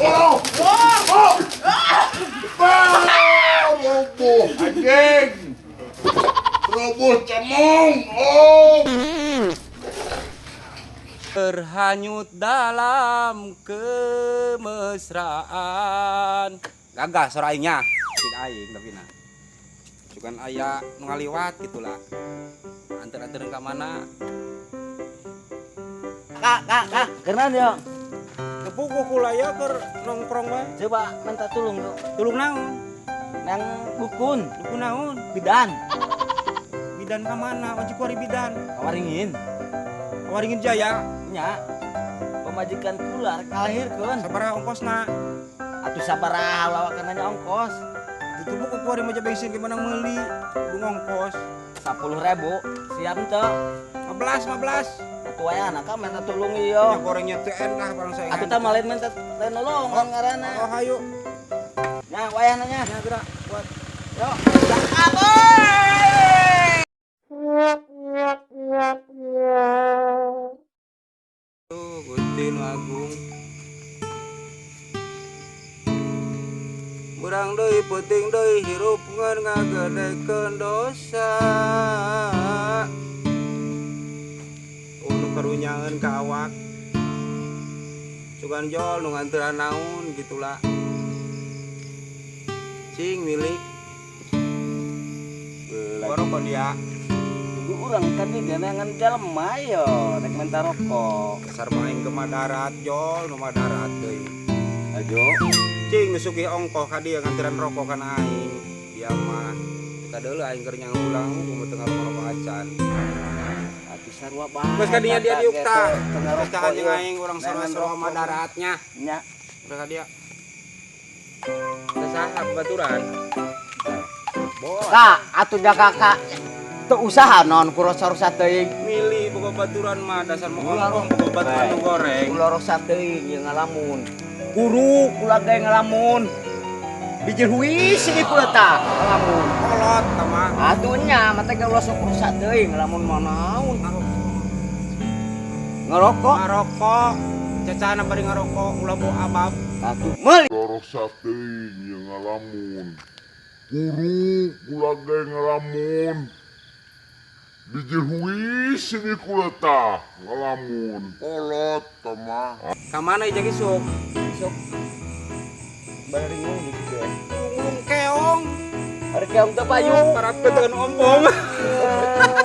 Oh, roboh anjing. Roboh cemong. Oh. Terhanyut dalam kemesraan. Gagah suara aingnya. Tidak aing tapi nah. Cuman aya nu ngaliwat gitulah. Anter-anterin ka mana? Kak, kenan ya. Kepuku kula ya keur nongkrong bae. Coba minta tulung tuh. Tulung naon? Yang dukun, Dukun naon? bidan. Bidan ka mana? Ojek kuari bidan. Kawaringin. Waringin Jaya. Nya. Pemajikan kula kalahirkeun. Sabaraha ongkosna? Atuh sabaraha lawakananya ongkos. Ditubuh ku kuari meja bensin gimana meuli kudu ngongkos 10.000 siap teu? 15 Atuh aya anak ka minta tulung ieu. gorengnya teu enak barang saya. Atuh teh malen minta nolongan ngaranna. Oh hayu. Nya wayahna nya. Ya gerak buat. Yo. Aboy! Gusti Nu Agung. Urang deui penting deui hirup ngan ngagedekeun dosa. Nu karunyaeun ka awak. Sugan jol nu nganteran naon gitulah. Cing milik. Barokah dia. Kudu urang kan di ganangan jelema yo rek minta rokok. Dasar main ke Madarat jol nu Madarat deui. Ajo. Cing nusuki ongkoh ka dieu nganteran rokok kan aing. Dia mah kadeuleu aing keur nyang ulang kumaha teu ngarokok acan. Atuh sarua bae. Geus ka dinya dia diuk tah. Tengah Geus rokok jeung aing urang sarua-sarua Madaratnya. Nya. Geus ka dia. Saha baturan? Kak, atuh jaga kak. Teu usaha naon ku rosa-rosa teuing. Milih boga baturan mah dasar mah Ulah, ongkoh boga baturan nu goreng. Kula rosa teuing ieu ngalamun. Guru kula gawe ngalamun. Bijil huis ini kula tah ngalamun. Kolot tah mah. Atuh nya mah teh kula sok rosa teuing ngalamun mah naon. Ngerokok. Ngarokok. Cacana bari ngarokok ulah bau abab. Atuh meuli. Lorok sating yang ngalamun. Guru kula gawe ngalamun. Bijil huis ini kula tah ngalamun. Kolot tah mah. Ka mana ieu ge sok? Sok. Bari ngomong gitu. Ngulung keong. Ari keong teh payu. Parat beteun ompong.